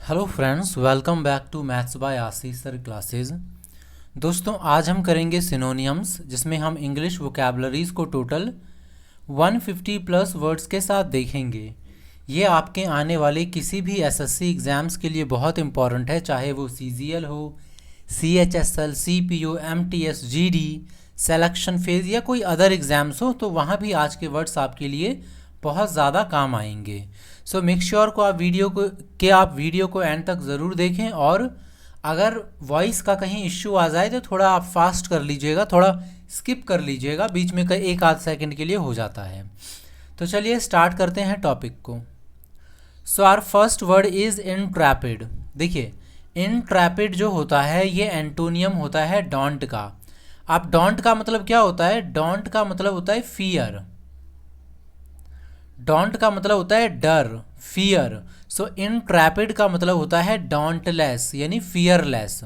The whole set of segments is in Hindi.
Hello friends, welcome back to maths by Ashish sir classes. दोस्तों, आज हम करेंगे सिनोनियम्स, जिसमें हम इंग्लिश वोकैबलरीज को टोटल 150 प्लस वर्ड्स के साथ देखेंगे। ये आपके आने वाले किसी भी एसएससी एग्ज़ाम्स के लिए बहुत इंपॉर्टेंट है, चाहे वो सीजीएल हो, CHSL, CPO, MTS, GD, selection phase या कोई अदर एग्ज़ाम्स हो, तो वहाँ भी आज के वर्ड्स आपके लिए बहुत ज़्यादा काम आएंगे। सो मेक श्योर को आप वीडियो को एंड तक ज़रूर देखें, और अगर वॉइस का कहीं इश्यू आ जाए तो थोड़ा आप फास्ट कर लीजिएगा, थोड़ा स्किप कर लीजिएगा, बीच में एक आध सेकंड के लिए हो जाता है। तो चलिए स्टार्ट करते हैं टॉपिक को। So our first word is intrepid. देखिए, इंट्रैपिड जो होता है ये एंटोनियम होता है डोंट का। अब डोंट का मतलब क्या होता है? डोंट का मतलब होता है फियर। डोंट का मतलब होता है डर, फियर। सो इंट्रैपिड का मतलब होता है डोंटलेस, यानी फियरलेस,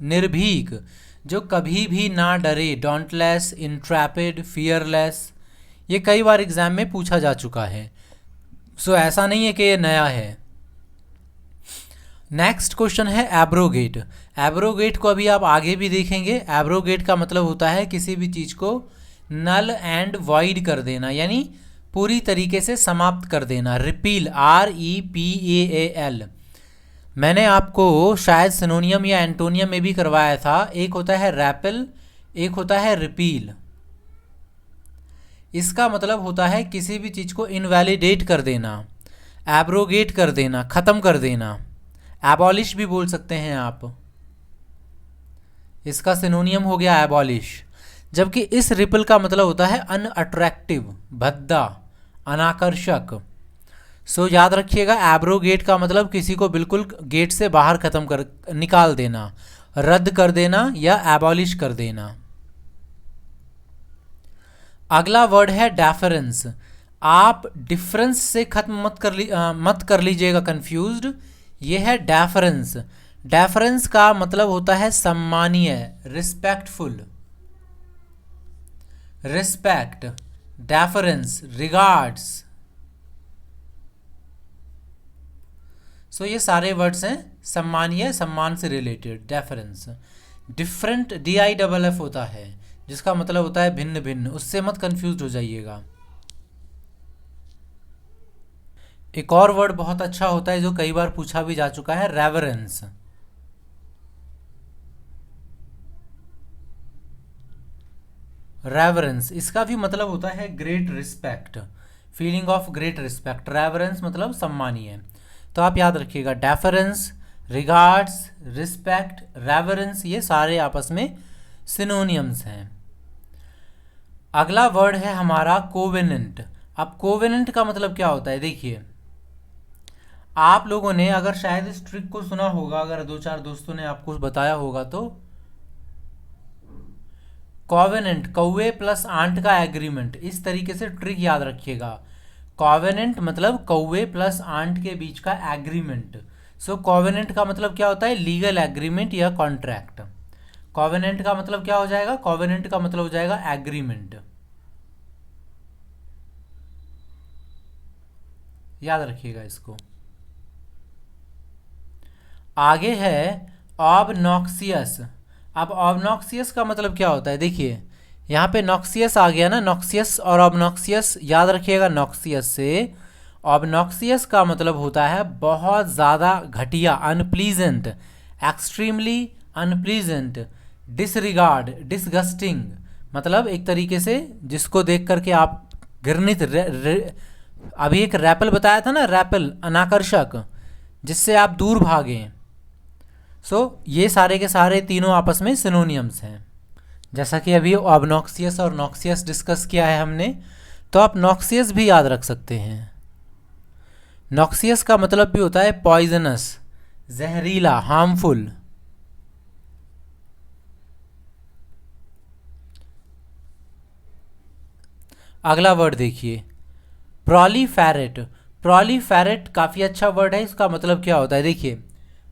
निर्भीक, जो कभी भी ना डरे। डोंटलेस, इंट्रैपिड, फियरलेस, ये कई बार एग्जाम में पूछा जा चुका है। सो ऐसा नहीं है कि ये नया है। नेक्स्ट क्वेश्चन है एब्रोगेट। एब्रोगेट को अभी आप आगे भी देखेंगे। एब्रोगेट का मतलब होता है किसी भी चीज़ को नल एंड वॉइड कर देना, यानी पूरी तरीके से समाप्त कर देना। Repeal, REPAAL। मैंने आपको शायद सिनोनियम या एंटोनियम में भी करवाया था। एक होता है रैपल, एक होता है रिपील। इसका मतलब होता है किसी भी चीज़ को इनवैलिडेट कर देना, एब्रोगेट कर देना, ख़त्म कर देना। एबॉलिश भी बोल सकते हैं आप। इसका सिनोनियम हो गया एबॉलिश। जबकि इस रिपल का मतलब होता है अनअट्रैक्टिव, भद्दा, अनाकर्षक। सो याद रखिएगा, एब्रोगेट का मतलब किसी को बिल्कुल गेट से बाहर खत्म कर, निकाल देना, रद्द कर देना या एबॉलिश कर देना। अगला वर्ड है डेफरेंस। आप डिफरेंस से खत्म मत कर लीजिएगा कंफ्यूज्ड। ये है डेफरेंस। डेफरेंस का मतलब होता है सम्मानीय, रिस्पेक्टफुल, रिस्पेक्ट, डेफरेंस, रिगार्ड्स। सो ये सारे वर्ड्स हैं सम्मानीय, सम्मान से रिलेटेड। डेफरेंस। डिफरेंट, DIFF होता है, जिसका मतलब होता है भिन्न भिन्न। उससे मत कंफ्यूज हो जाइएगा। एक और वर्ड बहुत अच्छा होता है जो कई बार पूछा भी जा चुका है, रेवरेंस। रेवरेंस, इसका भी मतलब होता है great respect, feeling of great respect. Reverence मतलब सम्मानीय। तो आप याद रखिएगा, डेफरेंस, रिगार्ड्स, रिस्पेक्ट, रेवरेंस, ये सारे आपस में सिनोनियम्स हैं। अगला वर्ड है हमारा कोवेनेंट। अब कोवेनेंट का मतलब क्या होता है? देखिए, आप लोगों ने अगर शायद इस ट्रिक को सुना होगा, अगर दो चार दोस्तों ने आपको बताया होगा तो, कॉवेनेंट, कौवे प्लस आंट का एग्रीमेंट। इस तरीके से ट्रिक याद रखिएगा। कॉवेनेंट मतलब कौवे प्लस आंट के बीच का एग्रीमेंट। सो कॉवेनेंट का मतलब क्या होता है? लीगल एग्रीमेंट या कॉन्ट्रैक्ट। कॉवेनेंट का मतलब क्या हो जाएगा? कॉवेनेंट का मतलब हो जाएगा एग्रीमेंट। याद रखिएगा इसको। आगे है ऑबनॉक्सियस। अब ऑबनॉक्सियस का मतलब क्या होता है? देखिए, यहाँ पे नॉक्सियस आ गया ना, नॉक्सियस और ऑबनॉक्सियस। याद रखिएगा, नॉक्सियस से ऑबनॉक्सियस का मतलब होता है बहुत ज़्यादा घटिया, unpleasant, extremely unpleasant, disregard, disgusting. मतलब एक तरीके से जिसको देख करके आप घृणित, अभी एक रैपल बताया था ना, रैपल, अनाकर्षक, जिससे आप दूर भागें। सो ये सारे के सारे तीनों आपस में सिनोनियम्स हैं। जैसा कि अभी ऑबनॉक्सियस और नॉक्सियस डिस्कस किया है हमने, तो आप नॉक्सियस भी याद रख सकते हैं। नॉक्सियस का मतलब भी होता है पॉइजनस, जहरीला, हार्मफुल। अगला वर्ड देखिए, प्रोलीफेरेट। प्रोलीफेरेट काफ़ी अच्छा वर्ड है। इसका मतलब क्या होता है? देखिए,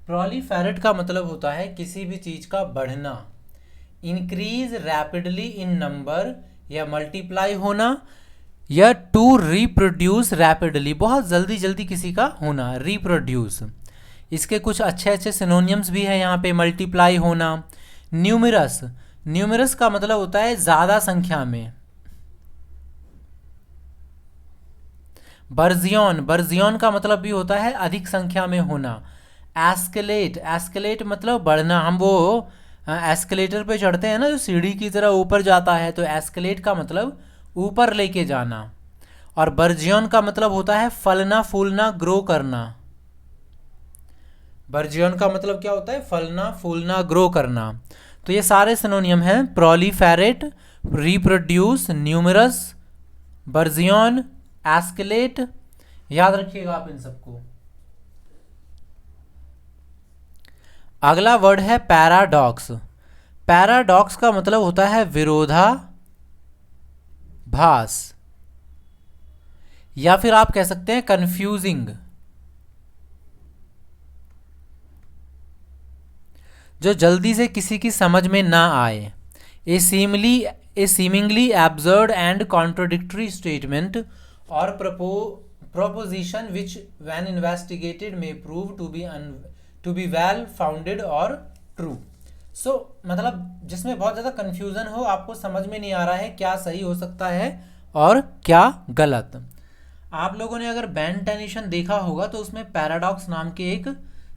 प्रोलीफेरेट का मतलब होता है किसी भी चीज़ का बढ़ना, इंक्रीज रैपिडली इन नंबर या मल्टीप्लाई होना, या टू रिप्रोड्यूस रैपिडली, बहुत जल्दी जल्दी किसी का होना, रिप्रोड्यूस। इसके कुछ अच्छे अच्छे सिनोनियम्स भी हैं यहाँ पे, मल्टीप्लाई होना। न्यूमरस, न्यूमरस का मतलब होता है ज़्यादा संख्या में। बर्जियन, बर्जियन का मतलब भी होता है अधिक संख्या में होना। एस्केलेट, एस्केलेट मतलब बढ़ना, हम वो एस्केलेटर पे चढ़ते हैं ना जो सीढ़ी की तरह ऊपर जाता है, तो एस्केलेट का मतलब ऊपर लेके जाना। और बर्जियन का मतलब होता है फलना फूलना, ग्रो करना। बर्जियन का मतलब क्या होता है? फलना फूलना, ग्रो करना। तो ये सारे सिनोनियम हैं, प्रोलीफेरेट, रिप्रोड्यूस, न्यूमरस, बर्जियन, एस्केलेट। याद रखिएगा आप इन सबको। अगला वर्ड है पैराडॉक्स। पैराडॉक्स का मतलब होता है विरोधाभास, या फिर आप कह सकते हैं कंफ्यूजिंग। जो जल्दी से किसी की समझ में ना आए। A seemingly absurd and contradictory statement और proposition which when investigated may prove to be well founded और true। so मतलब जिसमें बहुत ज़्यादा confusion हो, आपको समझ में नहीं आ रहा है क्या सही हो सकता है और क्या गलत। आप लोगों ने अगर बैन टेनिशन देखा होगा तो उसमें पैराडॉक्स नाम के एक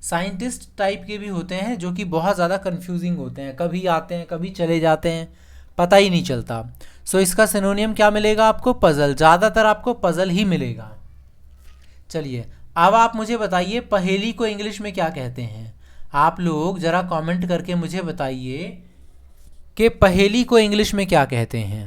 साइंटिस्ट टाइप के भी होते हैं जो कि बहुत ज़्यादा कंफ्यूजिंग होते हैं, कभी आते हैं कभी चले जाते हैं, पता ही नहीं चलता। सो इसका सिनोनियम क्या मिलेगा आपको? पजल। ज़्यादातर आपको पजल ही मिलेगा। चलिए अब आप मुझे बताइए पहेली को इंग्लिश में क्या कहते हैं? आप लोग ज़रा कमेंट करके मुझे बताइए कि पहेली को इंग्लिश में क्या कहते हैं।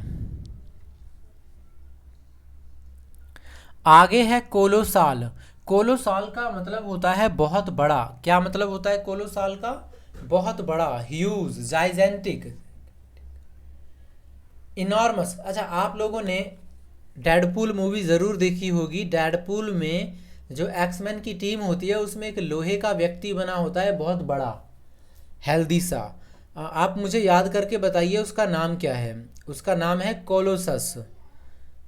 आगे है कोलोसाल। कोलोसाल का मतलब होता है बहुत बड़ा। क्या मतलब होता है कोलोसाल का? बहुत बड़ा, ह्यूज, जाइजेंटिक, इनॉर्मस। अच्छा, आप लोगों ने डेडपूल मूवी ज़रूर देखी होगी। डेडपूल में जो एक्समैन की टीम होती है उसमें एक लोहे का व्यक्ति बना होता है, बहुत बड़ा, हेल्दी सा। आप मुझे याद करके बताइए उसका नाम क्या है? उसका नाम है कोलोसस।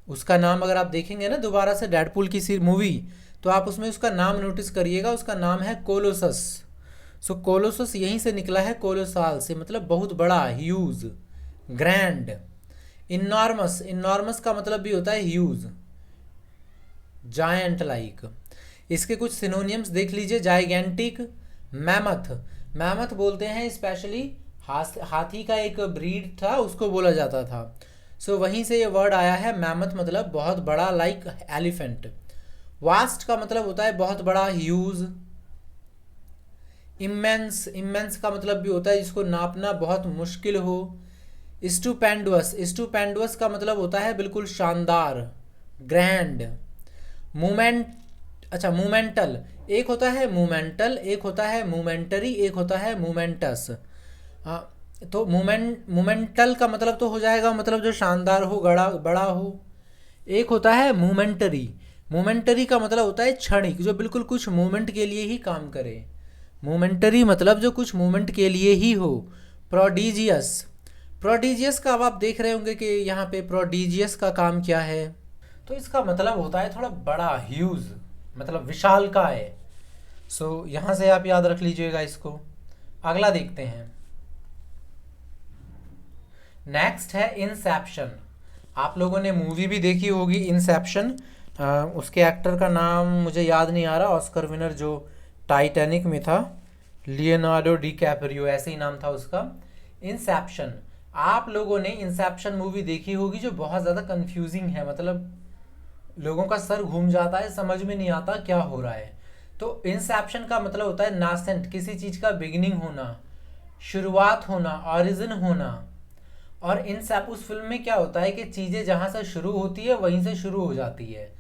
उसका नाम अगर आप देखेंगे ना दोबारा से डेडपूल की मूवी, तो आप उसमें उसका नाम नोटिस करिएगा, उसका नाम है कोलोसस। सो कोलोसस यहीं से निकला है, कोलोसाल से, मतलब बहुत बड़ा, ह्यूज, ग्रैंड। इनॉर्मस, इनॉर्मस का मतलब भी होता है ह्यूज, जायंट लाइक। इसके कुछ सिनोनियम्स देख लीजिए। जाइगेंटिक, मैमथ, मैमथ बोलते हैं स्पेशली हाथी का एक ब्रीड था उसको बोला जाता था। सो वहीं से ये वर्ड आया है, मैमथ मतलब बहुत बड़ा, लाइक एलिफेंट। वास्ट का मतलब होता है बहुत बड़ा, ह्यूज। इमेंस, इमेंस का मतलब भी होता है जिसको नापना बहुत मुश्किल हो। स्टूपेंडुअस, स्टूपेंडुअस का मतलब होता है बिल्कुल शानदार, ग्रैंड। मूमेंट, अच्छा मूमेंटल, एक होता है मूमेंटल, एक होता है मूमेंटरी, एक होता है मूमेंटस। तो मूमेंटल का मतलब तो हो जाएगा मतलब जो शानदार हो, बड़ा हो। एक होता है मूमेंटरी, मूमेंटरी का मतलब होता है क्षणिक, जो बिल्कुल कुछ मूवमेंट के लिए ही काम करे। मोमेंटरी मतलब जो कुछ मूवमेंट के लिए ही हो। प्रोडिजियस, प्रोडिजियस का अब आप देख रहे होंगे कि यहाँ पे प्रोडिजियस का काम क्या है, तो इसका मतलब होता है थोड़ा बड़ा, ह्यूज, मतलब विशाल का है। सो यहाँ से आप याद रख लीजिएगा इसको। अगला देखते हैं। नेक्स्ट है इंसेप्शन। आप लोगों ने मूवी भी देखी होगी इंसेप्शन। उसके एक्टर का नाम मुझे याद नहीं आ रहा, ऑस्कर विनर जो टाइटैनिक में था, लियोनार्डो डी कैप्रियो, ऐसे ही नाम था उसका। इंसेप्शन, आप लोगों ने इंसेप्शन मूवी देखी होगी जो बहुत ज़्यादा कंफ्यूजिंग है, मतलब लोगों का सर घूम जाता है, समझ में नहीं आता क्या हो रहा है। तो इंसेप्शन का मतलब होता है नासेंट, किसी चीज़ का बिगिनिंग होना, शुरुआत होना, ऑरिजिन होना। और इंसेप, उस फिल्म में क्या होता है कि चीज़ें जहाँ से शुरू होती है वहीं से शुरू हो जाती है,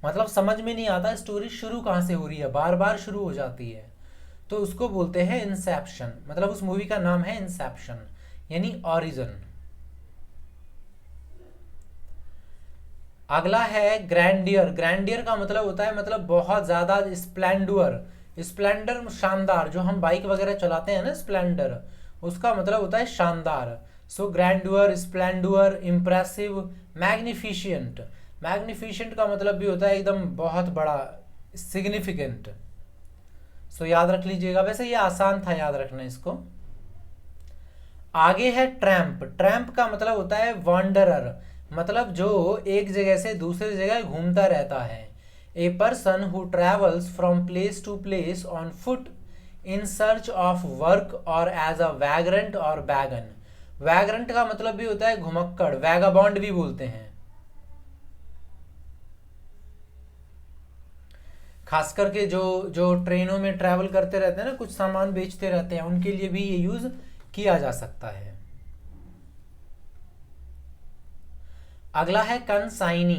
मतलब समझ में नहीं आता स्टोरी शुरू कहाँ से हो रही है, बार बार शुरू हो जाती है, तो उसको बोलते हैं इंसेप्शन। मतलब उस मूवी का नाम है इंसेप्शन, यानी ऑरिजिन। अगला है ग्रैंडियर। ग्रैंडियर का मतलब होता है मतलब बहुत ज़्यादा, स्प्लेंडर, स्प्लेंडर शानदार, जो हम बाइक वगैरह चलाते हैं ना स्प्लेंडर, उसका मतलब होता है शानदार। सो ग्रैंडुअर, स्प्लेंडर, इम्प्रेसिव, मैग्निफिशियंट। मैग्निफिशेंट का मतलब भी होता है एकदम बहुत बड़ा, सिग्निफिकेंट। सो याद रख लीजिएगा, वैसे ये आसान था याद रखना इसको। आगे है ट्रैम्प। ट्रैम्प का मतलब होता है वॉन्डरर, मतलब जो एक जगह से दूसरी जगह घूमता रहता है। A person who travels from place to place on foot in search of work or as a vagrant or बैगन। वैग्रेंट का मतलब भी होता है घुमक्कड़, वैगाबॉन्ड भी बोलते हैं। खास करके जो जो ट्रेनों में ट्रैवल करते रहते हैं ना, कुछ सामान बेचते रहते हैं, उनके लिए भी ये यूज किया जा सकता है। अगला है कंसाइनी।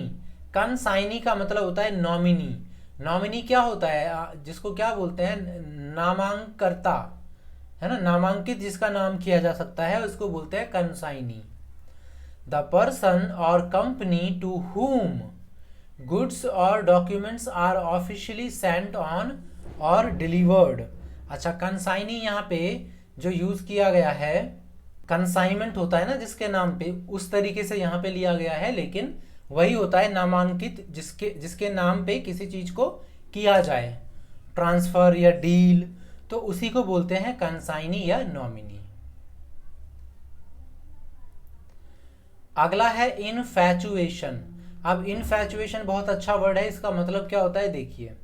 कंसाइनी का मतलब होता है नॉमिनी। नॉमिनी क्या होता है, जिसको क्या बोलते हैं, नामांकर्ता, है ना, नामांकित जिसका नाम किया जा सकता है उसको बोलते हैं consignee. The person or company to whom goods or documents are officially sent on or delivered. अच्छा, कंसाइनी यहाँ पे जो यूज किया गया है, कंसाइनमेंट होता है ना जिसके नाम पे, उस तरीके से यहाँ पे लिया गया है, लेकिन वही होता है नामांकित, जिसके नाम पे किसी चीज को किया जाए, ट्रांसफर या डील, तो उसी को बोलते हैं कंसाइनी या नॉमिनी। अगला है इनफैचुएशन। अब इनफैचुएशन बहुत अच्छा वर्ड है, इसका मतलब क्या होता है देखिए।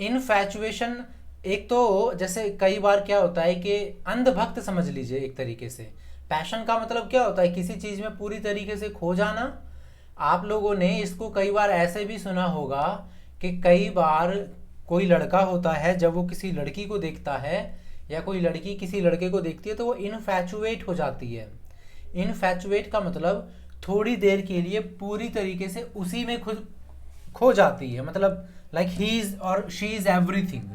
इनफैचुएशन एक तो जैसे कई बार क्या होता है कि अंधभक्त समझ लीजिए एक तरीके से। पैशन का मतलब क्या होता है, किसी चीज में पूरी तरीके से खो जाना। आप लोगों ने इसको कई बार ऐसे भी सुना होगा कि कई बार कोई लड़का होता है, जब वो किसी लड़की को देखता है या कोई लड़की किसी लड़के को देखती है तो वो इनफैचुएट हो जाती है। इनफैचुएट का मतलब थोड़ी देर के लिए पूरी तरीके से उसी में खुद खो जाती है, मतलब लाइक ही इज और शी इज एवरीथिंग,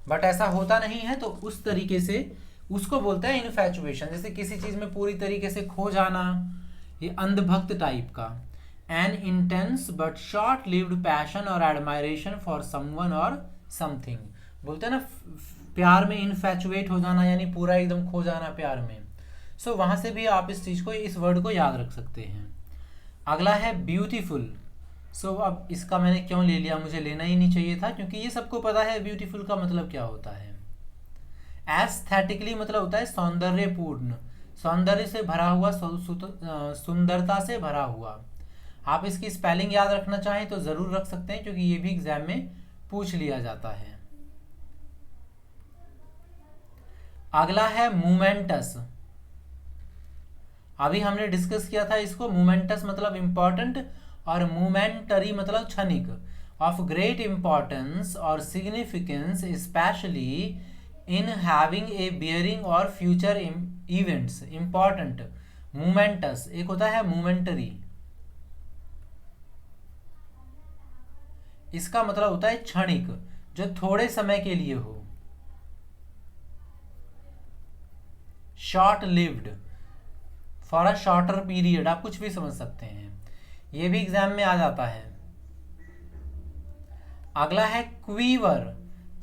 बट ऐसा होता नहीं है। तो उस तरीके से उसको बोलते हैं इनफैचुएशन, जैसे किसी चीज में पूरी तरीके से खो जाना, ये अंधभक्त टाइप का। N intense but short lived passion और एडमायरेशन फॉर समवन और समथिंग, बोलते हैं ना प्यार में इनफैचुएट हो जाना, यानी पूरा एकदम खो जाना प्यार में। सो वहां से भी आप इस चीज को, इस वर्ड को याद रख सकते हैं। अगला है ब्यूटीफुल। सो अब इसका मैंने क्यों ले लिया, मुझे लेना ही नहीं चाहिए था, क्योंकि ये सबको पता है ब्यूटीफुल का मतलब क्या होता है। एस्थेटिकली मतलब होता है सौंदर्यपूर्ण, सौंदर्य से भरा हुआ, सुंदरता से भरा हुआ। आप इसकी स्पेलिंग याद रखना चाहें तो जरूर रख सकते हैं, क्योंकि ये भी एग्जाम में पूछ लिया जाता है। अगला है मोमेंटस। अभी हमने डिस्कस किया था इसको, मोमेंटस मतलब इंपॉर्टेंट और मोमेंटरी मतलब क्षणिक, ऑफ ग्रेट इंपॉर्टेंस और significance specially in having a bearing और फ्यूचर इवेंट्स। इंपॉर्टेंट, मोमेंटस, एक होता है मोमेंटरी, इसका मतलब होता है क्षणिक, जो थोड़े समय के लिए हो। Short lived, for a shorter period, आप कुछ भी समझ सकते हैं, ये भी एग्जाम में आ जाता है। अगला है क्वीवर।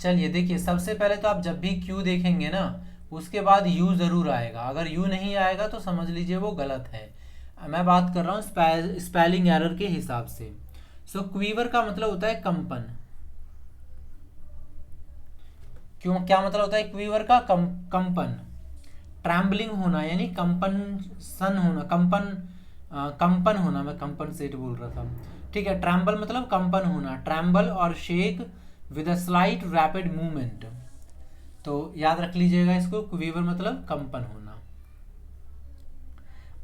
चलिए देखिए, सबसे पहले तो आप जब भी क्यू देखेंगे ना, उसके बाद यू जरूर आएगा। अगर यू नहीं आएगा तो समझ लीजिए वो गलत है। मैं बात कर रहा हूँ स्पेलिंग एरर के हिसाब से। सो क्वीवर का मतलब होता है कंपन। क्यों, क्या मतलब होता है क्वीवर का, कंपन, ट्रैम्बलिंग होना, यानी कंपन सन होना, कंपन होना, मैं कंपन सेट बोल रहा था, ठीक है। ट्रैम्बल मतलब कंपन होना, ट्रैम्बल और shake with a slight rapid movement, तो याद रख लीजिएगा इसको, क्वीवर मतलब कंपन होना।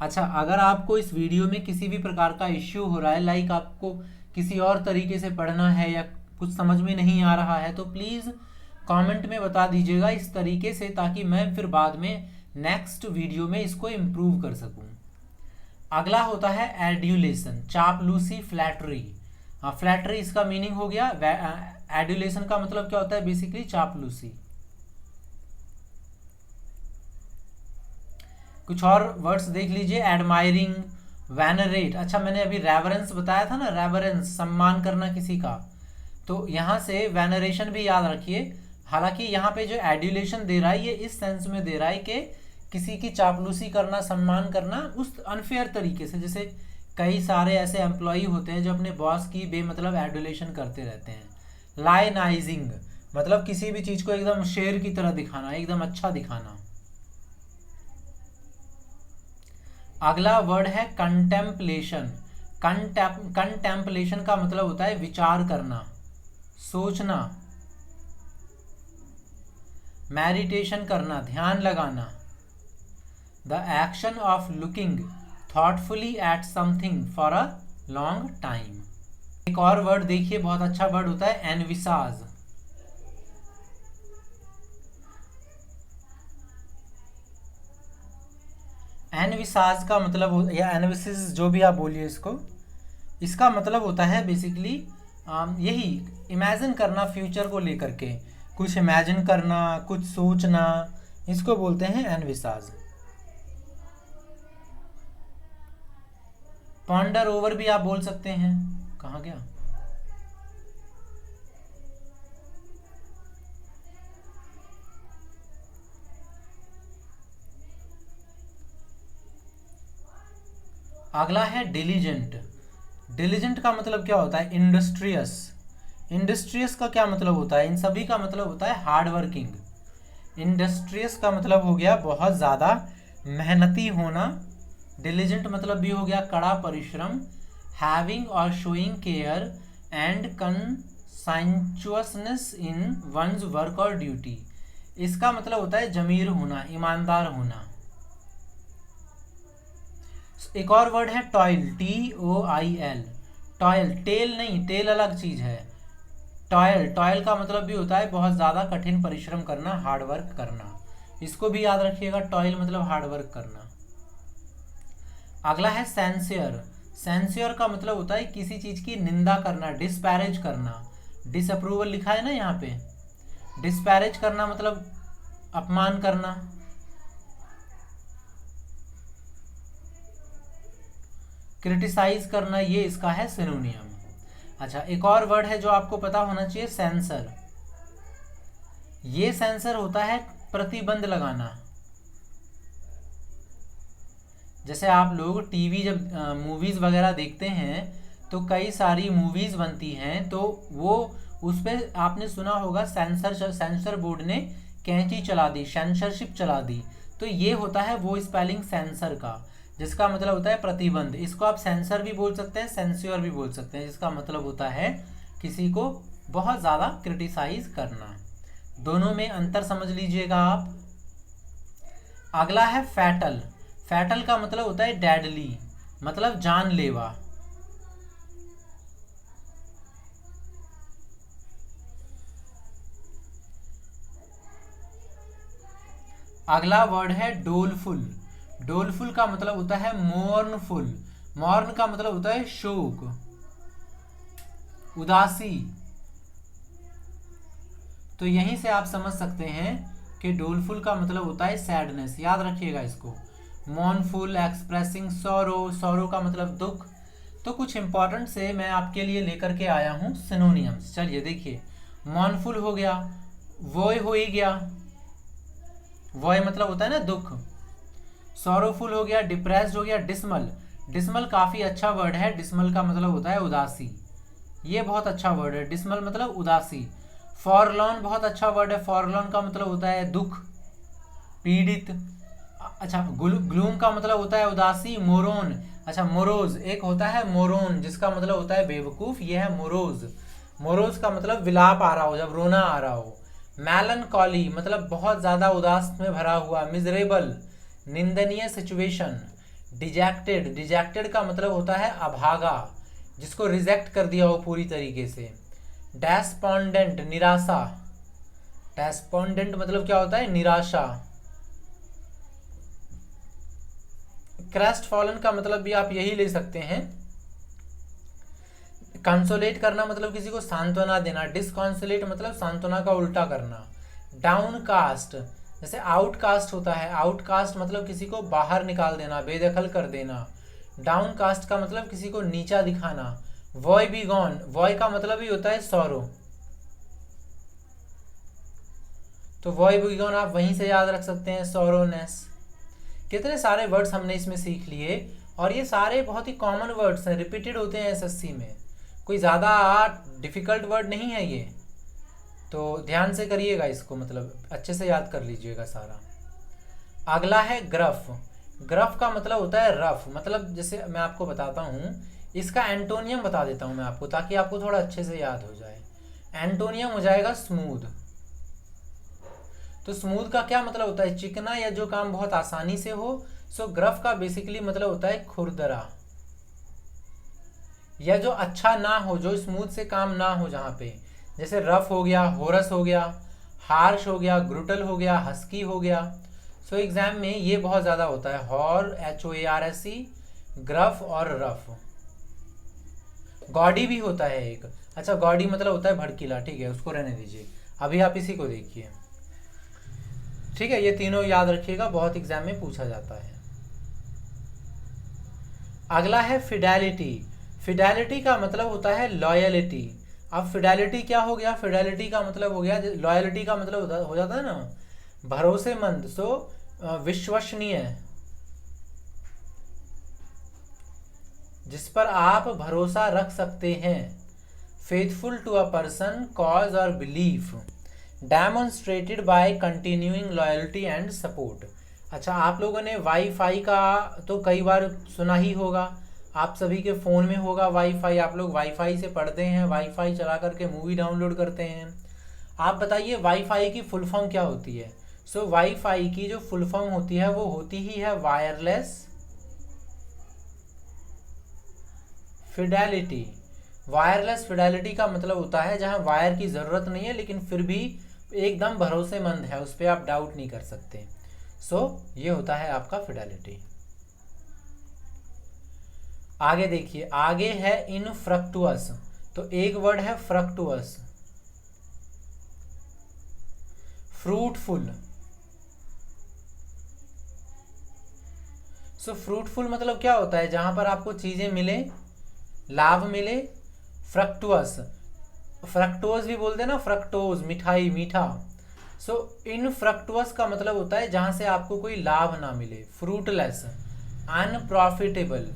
अच्छा, अगर आपको इस वीडियो में किसी भी प्रकार का इश्यू हो रहा है, लाइक आपको किसी और तरीके से पढ़ना है या कुछ समझ में नहीं आ रहा है, तो प्लीज़ कमेंट में बता दीजिएगा इस तरीके से, ताकि मैं फिर बाद में नेक्स्ट वीडियो में इसको इम्प्रूव कर सकूं। अगला होता है एड्यूलेशन, चापलूसी, फ्लैटरी। फ्लैटरी इसका मीनिंग हो गया। एड्यूलेशन का मतलब क्या होता है, बेसिकली चापलूसी। कुछ और वर्ड्स देख लीजिए, एडमायरिंग, वैनरेट। अच्छा, मैंने अभी रेवरेंस बताया था ना, रेवरेंस सम्मान करना किसी का, तो यहाँ से वैनरेशन भी याद रखिए। हालांकि यहाँ पे जो एड्यूलेशन दे रहा है ये इस सेंस में दे रहा है कि किसी की चापलूसी करना, सम्मान करना उस अनफेयर तरीके से, जैसे कई सारे ऐसे एम्प्लॉई होते हैं जो अपने बॉस की बेमतलब एडुलेशन करते रहते हैं। लायनाइजिंग मतलब किसी भी चीज़ को एकदम शेर की तरह दिखाना, एकदम अच्छा दिखाना। अगला वर्ड है कंटेम्पलेशन। कंटेम्पलेशन का मतलब होता है विचार करना, सोचना, मेडिटेशन करना, ध्यान लगाना। The action of looking thoughtfully at something for a long time. एक और वर्ड देखिए, बहुत अच्छा वर्ड होता है एनविसाज। एनविसाज का मतलब या एनविसिस जो भी आप बोलिए इसको, इसका मतलब होता है बेसिकली यही इमेजिन करना, फ्यूचर को लेकर के कुछ इमेजिन करना, कुछ सोचना, इसको बोलते हैं एनविसाज। पॉन्डर ओवर भी आप बोल सकते हैं। कहाँ गया? अगला है डिलीजेंट। डिलीजेंट का मतलब क्या होता है? इंडस्ट्रियस। इंडस्ट्रियस का क्या मतलब होता है? इन सभी का मतलब होता है हार्ड वर्किंग। इंडस्ट्रियस का मतलब हो गया बहुत ज़्यादा मेहनती होना। डिलीजेंट मतलब भी हो गया कड़ा परिश्रम। हैविंग और showing care and conscientiousness in one's work और ड्यूटी। इसका मतलब होता है जमीर होना, ईमानदार होना। एक और वर्ड है टॉयल, TOIL। टॉयल, टेल नहीं, टेल अलग चीज है। टॉयल, टॉयल का मतलब भी होता है बहुत ज़्यादा कठिन परिश्रम करना, हार्डवर्क करना। इसको भी याद रखिएगा, टॉयल मतलब हार्डवर्क करना। अगला है सेंसियर। सेंसियर का मतलब होता है किसी चीज़ की निंदा करना, डिस्पैरेज करना। डिसअप्रूवल लिखा है ना यहाँ पे, डिस्पैरेज करना मतलब अपमान करना। क्रिटिसाइज करना, ये इसका है सिनोनियम। अच्छा, एक और वर्ड है जो आपको पता होना चाहिए, सेंसर। ये सेंसर होता है प्रतिबंध लगाना। जैसे आप लोग टीवी जब मूवीज़ वगैरह देखते हैं तो कई सारी मूवीज़ बनती हैं, तो वो उस पर आपने सुना होगा सेंसर बोर्ड ने कैंची चला दी, सेंसरशिप चला दी। तो ये होता है वो स्पेलिंग सेंसर का, जिसका मतलब होता है प्रतिबंध। इसको आप सेंसर भी बोल सकते हैं, सेंस्योर भी बोल सकते हैं, जिसका मतलब होता है किसी को बहुत ज़्यादा क्रिटिसाइज करना। दोनों में अंतर समझ लीजिएगा आप। अगला है फैटल। फैटल का मतलब होता है डेडली, मतलब जानलेवा। अगला वर्ड है डोलफुल। डोलफुल का मतलब होता है मोर्नफुल। मोर्न का मतलब होता है शोक, उदासी। तो यहीं से आप समझ सकते हैं कि डोलफुल का मतलब होता है सैडनेस, याद रखिएगा इसको। मॉर्नफुल, एक्सप्रेसिंग सॉरो, सॉरो का मतलब दुख। तो कुछ इंपॉर्टेंट से मैं आपके लिए लेकर के आया हूँ सिनोनियम्स। चलिए देखिए, मॉर्नफुल हो गया, वॉय हो ही गया, वॉय मतलब होता है ना दुख। सॉरोफुल हो गया, डिप्रेस्ड हो गया। डिसमल, डिसमल काफ़ी अच्छा वर्ड है। डिसमल का मतलब होता है उदासी, ये बहुत अच्छा वर्ड है, डिसमल मतलब उदासी। फॉरलॉन बहुत अच्छा वर्ड है। फॉरलॉन का मतलब होता है दुख, पीड़ित। अच्छा, ग्लूम का मतलब होता है उदासी। मोरोन, अच्छा मोरोज एक होता है मोरोन, जिसका मतलब होता है बेवकूफ़, ये है मोरोज। मोरोज का मतलब विलाप आ रहा हो, जब रोना आ रहा हो। मैलनकॉली मतलब बहुत ज़्यादा उदास में भरा हुआ। मिजरेबल, निंदनीय सिचुएशन। डिजेक्टेड, डिजेक्टेड का मतलब होता है अभागा, जिसको रिजेक्ट कर दिया हो पूरी तरीके से। डेस्पॉन्डेंट, निराशा। डेस्पॉन्डेंट मतलब क्या होता है? निराशा। क्रेस्ट फॉलन का मतलब भी आप यही ले सकते हैं। कंसोलेट करना मतलब किसी को सांत्वना देना। डिसकॉन्सोलेट मतलब सांत्वना का उल्टा करना। डाउनकास्ट, जैसे आउटकास्ट होता है, आउटकास्ट मतलब किसी को बाहर निकाल देना, बेदखल कर देना। डाउनकास्ट का मतलब किसी को नीचा दिखाना। वॉय बी गॉन, वॉय का मतलब ही होता है सॉरो। तो वॉय बी गॉन आप वहीं से याद रख सकते हैं, सॉरोनेस। कितने सारे वर्ड्स हमने इसमें सीख लिए। और ये सारे बहुत ही कॉमन वर्ड्स हैं, रिपीटेड होते हैं एसएससी में, कोई ज़्यादा डिफ़िकल्ट वर्ड नहीं है ये, तो ध्यान से करिएगा इसको, मतलब अच्छे से याद कर लीजिएगा सारा। अगला है ग्रफ। ग्रफ का मतलब होता है रफ, मतलब जैसे मैं आपको बताता हूँ, इसका एंटोनियम बता देता हूँ मैं आपको, ताकि आपको थोड़ा अच्छे से याद हो जाए। एंटोनियम हो जाएगा स्मूथ। तो स्मूथ का क्या मतलब होता है, चिकना या जो काम बहुत आसानी से हो। सो ग्रफ का बेसिकली मतलब होता है खुरदरा, या जो अच्छा ना हो, जो स्मूथ से काम ना हो, जहाँ पे जैसे रफ हो गया, होरस हो गया, हार्श हो गया, ग्रुटल हो गया, हस्की हो गया। सो एग्जाम में ये बहुत ज़्यादा होता है, हॉर HOARSE, ग्रफ और रफ। गॉडी भी होता है एक, अच्छा गॉडी मतलब होता है भड़कीला, ठीक है उसको रहने दीजिए, अभी आप इसी को देखिए, ठीक है। ये तीनों याद रखिएगा, बहुत एग्जाम में पूछा जाता है। अगला है फिडेलिटी। फिडेलिटी का मतलब होता है लॉयलिटी। अब फिडेलिटी क्या हो गया, फिडेलिटी का मतलब हो गया, लॉयलिटी का मतलब हो जाता है ना भरोसेमंद, सो विश्वसनीय, जिस पर आप भरोसा रख सकते हैं। Faithful to a person, cause और belief, demonstrated by continuing loyalty and support. अच्छा, आप लोगों ने वाईफाई का तो कई बार सुना ही होगा, आप सभी के फ़ोन में होगा वाईफाई, आप लोग वाईफाई से पढ़ते हैं, वाईफाई चला करके मूवी डाउनलोड करते हैं। आप बताइए वाईफाई की फुल फॉर्म क्या होती है। सो वाईफाई की जो फुल फॉर्म होती है वो होती ही है वायरलेस फिडेलिटी। वायरलेस फिडेलिटी का मतलब होता है जहां वायर की ज़रूरत नहीं है, लेकिन फिर भी एकदम भरोसेमंद है, उस पर आप डाउट नहीं कर सकते। सो ये होता है आपका फिडेलिटी। आगे देखिए, आगे है इनफ्रक्टुअस। तो एक वर्ड है फ्रक्टुअस, फ्रूटफुल। सो फ्रूटफुल मतलब क्या होता है, जहां पर आपको चीजें मिले, लाभ मिले। फ्रक्टुअस, फ्रक्टोज भी बोलते हैं ना, फ्रक्टोज मिठाई, मीठा। सो इनफ्रक्टुअस का मतलब होता है जहां से आपको कोई लाभ ना मिले। Fruitless, unprofitable.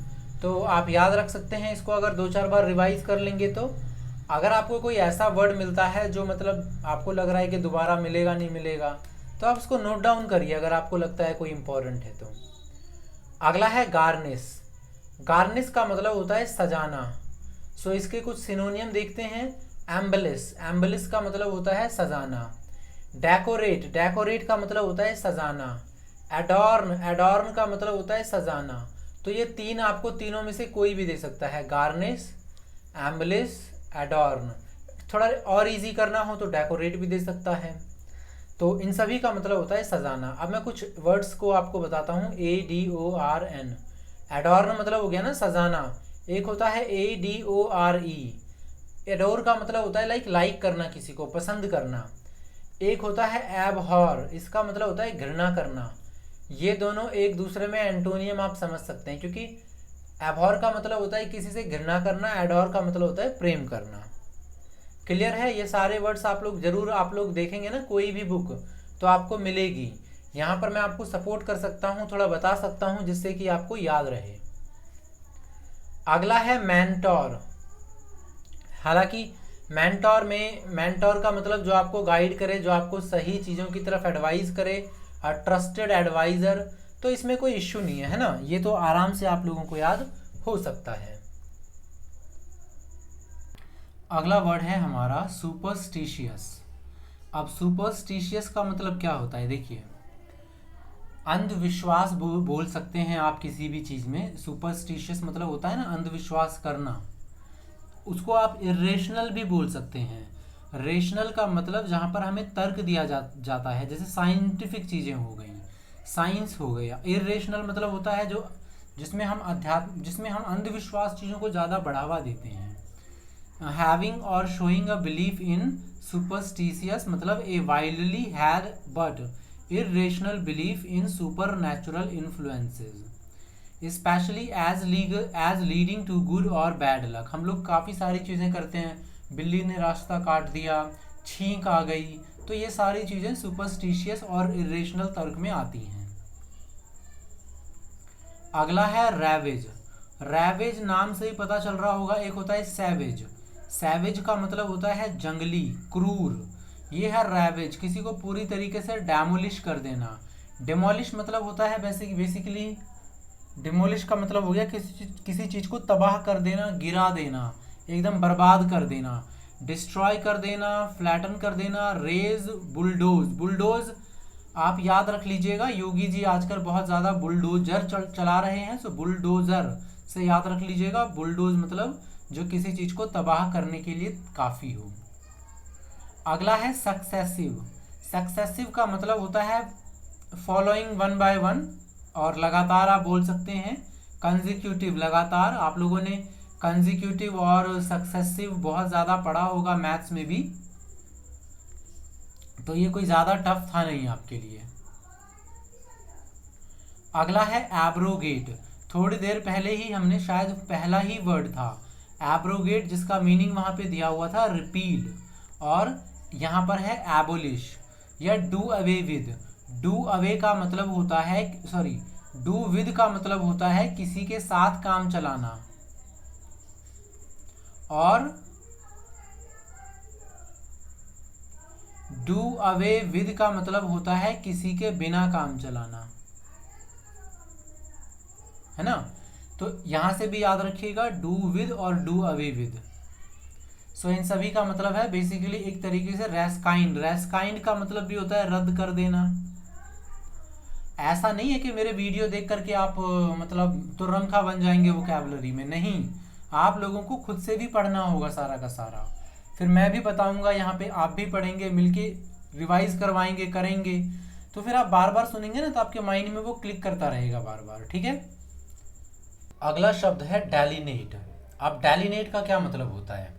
तो आप याद रख सकते हैं इसको, अगर 2-4 बार रिवाइज कर लेंगे तो। अगर आपको कोई ऐसा वर्ड मिलता है जो मतलब आपको लग रहा है कि दोबारा मिलेगा नहीं मिलेगा, तो आप उसको नोट डाउन करिए अगर आपको लगता है कोई इंपॉर्टेंट है तो। अगला है गार्निश। गार्निश का मतलब होता है सजाना। सो इसके कुछ सिनोनियम देखते हैं। एम्बलिश, एम्बलिश का मतलब होता है सजाना। डेकोरेट, डेकोरेट का मतलब होता है सजाना। एडॉर्न, एडॉर्न का मतलब होता है सजाना। तो ये तीन, आपको तीनों में से कोई भी दे सकता है, गार्निश, एम्बलिश, एडॉर्न। थोड़ा और इजी करना हो तो डेकोरेट भी दे सकता है। तो इन सभी का मतलब होता है सजाना। अब मैं कुछ वर्ड्स को आपको बताता हूँ। ADORN, एडॉर्न मतलब हो गया ना सजाना। एक होता है ADORE, एडोर का मतलब होता है लाइक करना, किसी को पसंद करना। एक होता है एबहॉर, इसका मतलब होता है घृणा करना। ये दोनों एक दूसरे में एंटोनियम आप समझ सकते हैं, क्योंकि एबहॉर का मतलब होता है किसी से घृणा करना, एडोर का मतलब होता है प्रेम करना। क्लियर है, ये सारे वर्ड्स आप लोग जरूर, आप लोग देखेंगे ना कोई भी बुक तो आपको मिलेगी। यहाँ पर मैं आपको सपोर्ट कर सकता हूँ, थोड़ा बता सकता हूँ जिससे कि आपको याद रहे। अगला है मैंटोर। हालांकि मैंटोर का मतलब जो आपको गाइड करे, जो आपको सही चीज़ों की तरफ एडवाइस करे, और ट्रस्टेड एडवाइज़र। तो इसमें कोई इश्यू नहीं है ना, ये तो आराम से आप लोगों को याद हो सकता है। अगला वर्ड है हमारा सुपरस्टिशियस। अब सुपरस्टिशियस का मतलब क्या होता है, देखिए अंधविश्वास बोल सकते हैं आप किसी भी चीज़ में। सुपरस्टिशियस मतलब होता है ना अंधविश्वास करना, उसको आप इरेशनल भी बोल सकते हैं। रेशनल का मतलब जहाँ पर हमें तर्क दिया जाता है, जैसे साइंटिफिक चीज़ें हो गई, साइंस हो गया। इरेशनल मतलब होता है जो जिसमें हम अंधविश्वास चीज़ों को ज़्यादा बढ़ावा देते हैं। हैविंग और showing a belief in superstitious मतलब a widely held but irrational belief in supernatural influences, especially as leading to good or bad luck। हम लोग काफ़ी सारी चीज़ें करते हैं, बिल्ली ने रास्ता काट दिया, छींक आ गई, तो ये सारी चीज़ें सुपरस्टिशियस और इरेशनल तर्क में आती हैं। अगला है रैवेज। रैवेज नाम से ही पता चल रहा होगा, एक होता है सैवेज। सैवेज का मतलब होता है जंगली, क्रूर। ये है रैवेज, किसी को पूरी तरीके से डैमोलिश कर देना। डिमोलिश मतलब होता है बेसिकली, डिमोलिश का मतलब हो गया किसी चीज़ को तबाह कर देना, गिरा देना, एकदम बर्बाद कर देना, डिस्ट्रॉय कर देना, फ्लैटन कर देना। Raise, bulldoze. बुलडोज आप याद रख लीजिएगा, योगी जी आजकल बहुत ज़्यादा बुलडोजर चला रहे हैं, सो बुलडोज़र से याद रख लीजिएगा। बुलडोज मतलब जो किसी चीज़ को तबाह करने के लिए काफ़ी हो। अगला है सक्सेसिव। सक्सेसिव का मतलब होता है फॉलोइंग वन बाय वन, और लगातार आप बोल सकते हैं कंजिक्यूटिव, लगातार। आप लोगों ने कंजिक्यूटिव और सक्सेसिव बहुत ज़्यादा पढ़ा होगा मैथ्स में भी, तो ये कोई ज़्यादा टफ था नहीं आपके लिए। अगला है एब्रोगेट। थोड़ी देर पहले ही हमने, शायद पहला ही वर्ड था एब्रोगेट, जिसका मीनिंग वहाँ पे दिया हुआ था रिपील, और यहाँ पर है एबोलिश या do away with. Do away का मतलब होता है, सॉरी, डू विद का मतलब होता है किसी के साथ काम चलाना, और डू अवे विद का मतलब होता है किसी के बिना काम चलाना, है ना। तो यहां से भी याद रखिएगा डू विद और डू अवे विद। सो इन सभी का मतलब है बेसिकली एक तरीके से रेस्काइंड। रेस्काइंड का मतलब भी होता है रद्द कर देना। ऐसा नहीं है कि मेरे वीडियो देख करके आप मतलब तुरंखा बन जाएंगे वोकैबुलरी में, नहीं। आप लोगों को खुद से भी पढ़ना होगा सारा का सारा, फिर मैं भी बताऊंगा यहाँ पे, आप भी पढ़ेंगे, मिलके रिवाइज करवाएंगे, करेंगे, तो फिर आप बार बार सुनेंगे ना, तो आपके माइंड में वो क्लिक करता रहेगा बार बार, ठीक है। अगला शब्द है डेलिनेट। अब डेलिनेट का क्या मतलब होता है?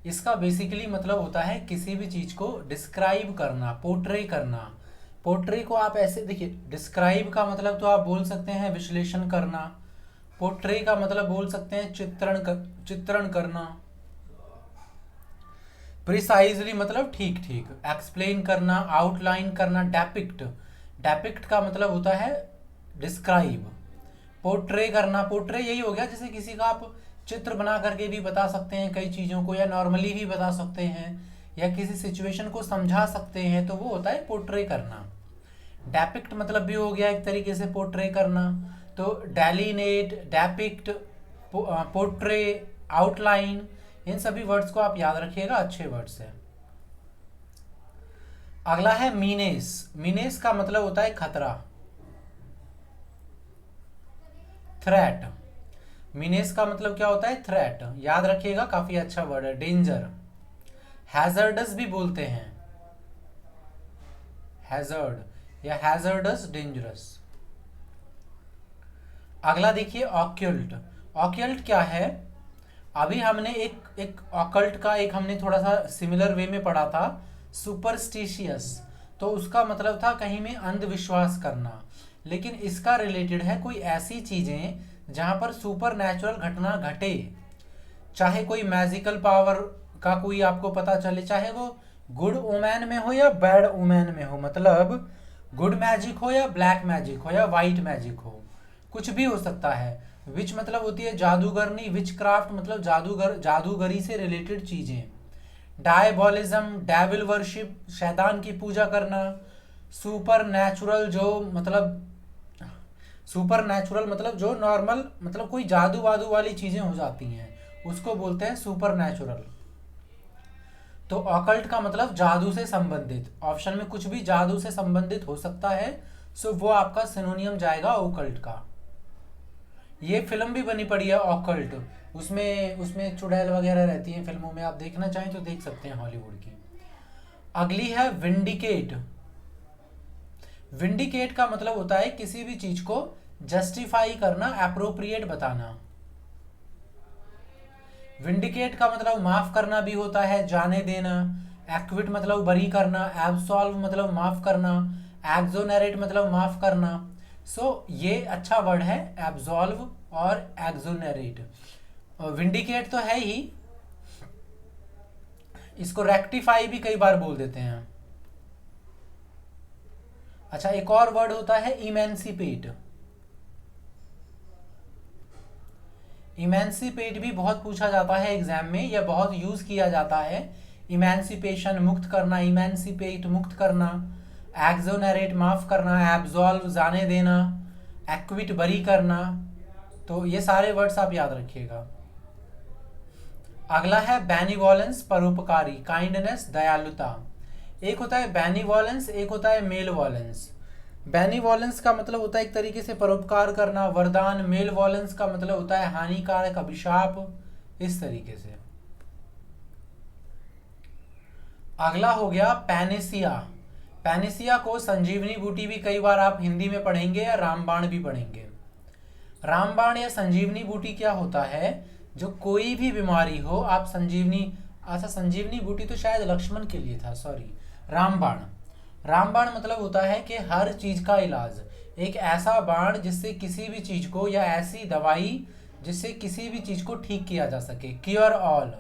इसका बेसिकली मतलब होता है किसी भी चीज़ को डिस्क्राइब करना, पोर्ट्रे करना। पोर्ट्रे को आप ऐसे देखिए, डिस्क्राइब का मतलब तो आप बोल सकते हैं विश्लेषण करना, पोर्ट्रे का मतलब बोल सकते हैं चित्रण करना, प्रिसाइजली मतलब ठीक ठीक, एक्सप्लेन करना, आउटलाइन करना, डेपिक्ट। डेपिक्ट का मतलब होता है डिस्क्राइब। पोर्ट्रे करना, पोर्ट्रे यही हो गया जैसे किसी का आप चित्र बना करके भी बता सकते हैं कई चीज़ों को, या नॉर्मली भी बता सकते हैं, या किसी सिचुएशन को समझा सकते हैं, तो वो होता है पोर्ट्रे करना। डेपिक्ट मतलब भी हो गया एक तरीके से पोर्ट्रे करना। तो डेलिनेट, डेपिक्ट, पोर्ट्रे, आउटलाइन, इन सभी वर्ड्स को आप याद रखिएगा, अच्छे वर्ड्स हैं। अगला है मीनेस। मीनेस का मतलब होता है खतरा, थ्रेट। मीनेस का मतलब क्या होता है? थ्रेट। याद रखिएगा, काफी अच्छा वर्ड है। डेंजर, हैजर्डस भी बोलते हैं, हैजर्ड या हैजर्डस, डेंजरस। अगला देखिए ऑक्यूल्ट। ऑक्यूल्ट क्या है? अभी हमने एक ऑकल्ट का एक हमने थोड़ा सा सिमिलर वे में पढ़ा था, सुपरस्टिशियस। तो उसका मतलब था कहीं में अंधविश्वास करना, लेकिन इसका रिलेटेड है कोई ऐसी चीजें जहां पर सुपर नेचुरल घटना घटे, चाहे कोई मैजिकल पावर का कोई आपको पता चले, चाहे वो गुड ओमैन में हो या बैड ओमैन में हो, मतलब गुड मैजिक हो या ब्लैक मैजिक हो या वाइट मैजिक हो, कुछ भी हो सकता है। विच मतलब होती है जादूगरनी, विच क्राफ्ट मतलब जादूगरी से रिलेटेड चीजें। डायबोलिज्म, डेविल वर्शिप, शैतान की पूजा करना। सुपर नेचुरल मतलब जो नॉर्मल मतलब कोई जादू वादू वाली चीजें हो जाती हैं, उसको बोलते हैं सुपर नेचुरल। तो ऑकल्ट का मतलब जादू से संबंधित, ऑप्शन में कुछ भी जादू से संबंधित हो सकता है, सो वो आपका सिनोनियम जाएगा ऑकल्ट का। ये फिल्म भी बनी पड़ी है ऑकल्ट, उसमें चुड़ैल वगैरह रहती हैं फिल्मों में, आप देखना चाहें तो देख सकते हैं हॉलीवुड की। अगली है विंडिकेट। विंडिकेट का मतलब होता है किसी भी चीज को जस्टिफाई करना, अप्रोप्रिएट बताना। विंडिकेट का मतलब माफ करना भी होता है, जाने देना। एक्विट मतलब बरी करना, एब्सॉल्व मतलब माफ करना, एक्सोनरेट मतलब माफ करना। सो ये अच्छा वर्ड है, एब्सॉल्व और एक्सोनरेट। विंडिकेट तो है ही, इसको रेक्टिफाई भी कई बार बोल देते हैं। अच्छा, एक और वर्ड होता है इमेंसिपेट। इमेंसिपेट भी बहुत पूछा जाता है एग्जाम में, या बहुत यूज किया जाता है। इमेंसिपेशन मुक्त करना, इमेंसिपेट मुक्त करना, एक्सोनरेट माफ करना, एब्जॉल्व जाने देना, एक्विट बरी करना। तो ये सारे वर्ड्स आप याद रखिएगा। अगला है बेनिवोलेंस, परोपकारी, काइंडनेस, दयालुता। एक होता है बेनिवोलेंस, एक होता है मेलवोलेंस। बेनिवोलेंस का मतलब होता है एक तरीके से परोपकार करना, वरदान। मेलवोलेंस का मतलब होता है हानिकारक, अभिशाप, इस तरीके से। अगला हो गया पैनेसिया। पैनेसिया को संजीवनी बूटी भी कई बार आप हिंदी में पढ़ेंगे या रामबाण भी पढ़ेंगे। रामबाण या संजीवनी बूटी क्या होता है, जो कोई भी बीमारी हो आप संजीवनी, अच्छा संजीवनी बूटी तो शायद लक्ष्मण के लिए था, सॉरी। रामबाण, रामबाण मतलब होता है कि हर चीज का इलाज, एक ऐसा बाण जिससे किसी भी चीज को, या ऐसी दवाई जिससे किसी भी चीज को ठीक किया जा सके, क्योर ऑल।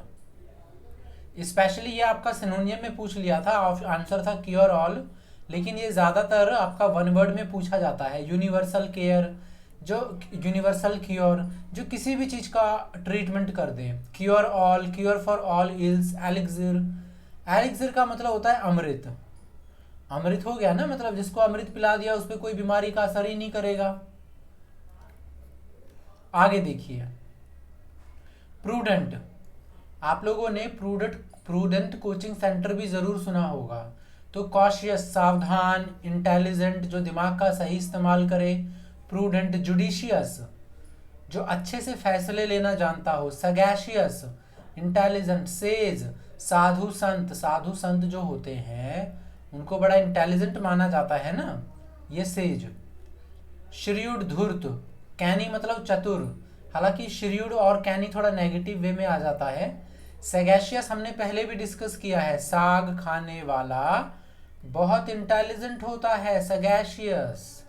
स्पेशली ये आपका सिनोनियम में पूछ लिया था, आंसर था क्योर ऑल, लेकिन ये ज्यादातर आपका वन वर्ड में पूछा जाता है। यूनिवर्सल केयर, जो यूनिवर्सल क्योर, जो किसी भी चीज का ट्रीटमेंट कर दे। Cure all, cure for all ills. Elixir, elixir का मतलब होता है अमृत। अमृत हो गया ना, मतलब जिसको अमृत पिला दिया उस पर कोई बीमारी का असर ही नहीं करेगा। आगे देखिए, प्रूडेंट। आप लोगों ने प्रूडेंट कोचिंग सेंटर भी जरूर सुना होगा। तो कॉशियस, सावधान, इंटेलिजेंट, जो दिमाग का सही इस्तेमाल करे। प्रूडेंट। जुडिशियस, जो अच्छे से फैसले लेना जानता हो। सगैशियस, इंटेलिजेंट। सेज, साधु संत, साधु संत जो होते हैं उनको बड़ा इंटेलिजेंट माना जाता है ना, ये सेज। श्रीयुड, धूर्त। कैनी मतलब चतुर, हालांकि श्रीयुड और कैनी थोड़ा नेगेटिव वे में आ जाता है। सैगैशियस हमने पहले भी डिस्कस किया है, साग खाने वाला बहुत इंटेलिजेंट होता है, सैगैशियस।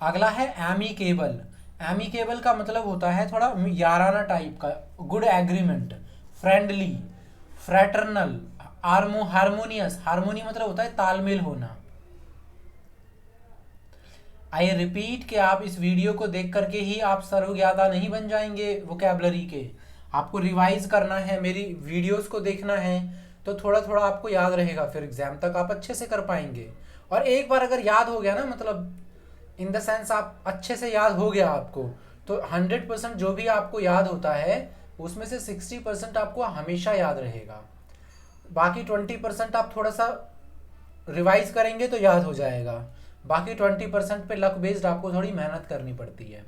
अगला है एमिकेबल। एमिकेबल का मतलब होता है थोड़ा याराना टाइप का। Good agreement, friendly, fraternal, harmonious. Harmony मतलब होता है तालमेल होना। आई रिपीट कि आप इस वीडियो को देख करके ही आप सर्वज्ञाता नहीं बन जाएंगे वोकैबलरी के। आपको रिवाइज करना है, मेरी वीडियोस को देखना है, तो थोड़ा थोड़ा आपको याद रहेगा, फिर एग्जाम तक आप अच्छे से कर पाएंगे। और एक बार अगर याद हो गया ना, मतलब इन द सेंस आप अच्छे से याद हो गया आपको, तो 100% जो भी आपको याद होता है उसमें से 60% आपको हमेशा याद रहेगा। बाकी 20% आप थोड़ा सा रिवाइज करेंगे तो याद हो जाएगा। बाकी 20% पे लक बेस्ड आपको थोड़ी मेहनत करनी पड़ती है,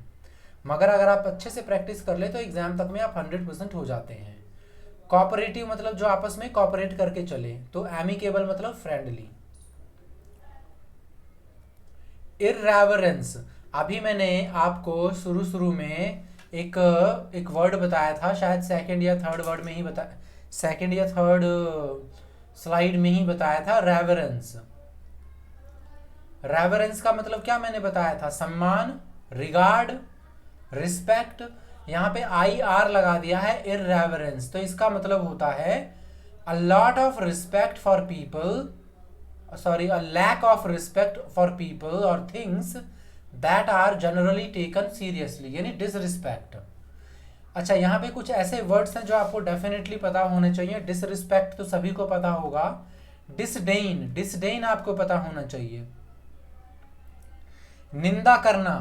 मगर अगर आप अच्छे से प्रैक्टिस कर ले तो एग्जाम तक में आप 100% हो जाते हैं। कोऑपरेटिव मतलब जो आपस में कोऑपरेट करके चले। तो एमिकेबल मतलब फ्रेंडली। इररेवरेंस, अभी मैंने आपको शुरू में एक वर्ड बताया था, शायद सेकंड या थर्ड वर्ड में ही बताया, सेकंड या थर्ड स्लाइड में ही बताया था, रेवरेंस। रेवरेंस का मतलब क्या मैंने बताया था, सम्मान, रिगार्ड, रिस्पेक्ट। यहाँ पे IR लगा दिया है, इररेवरेंस, तो इसका मतलब होता है a lot of respect for people, sorry, a lack of respect for people or things that are generally taken seriously, यानी disrespect। अच्छा, यहाँ पे कुछ ऐसे वर्ड्स हैं जो आपको डेफिनेटली पता होने चाहिए। डिसरिस्पेक्ट तो सभी को पता होगा। डिसडेन, डिसडेन आपको पता होना चाहिए। निंदा करना,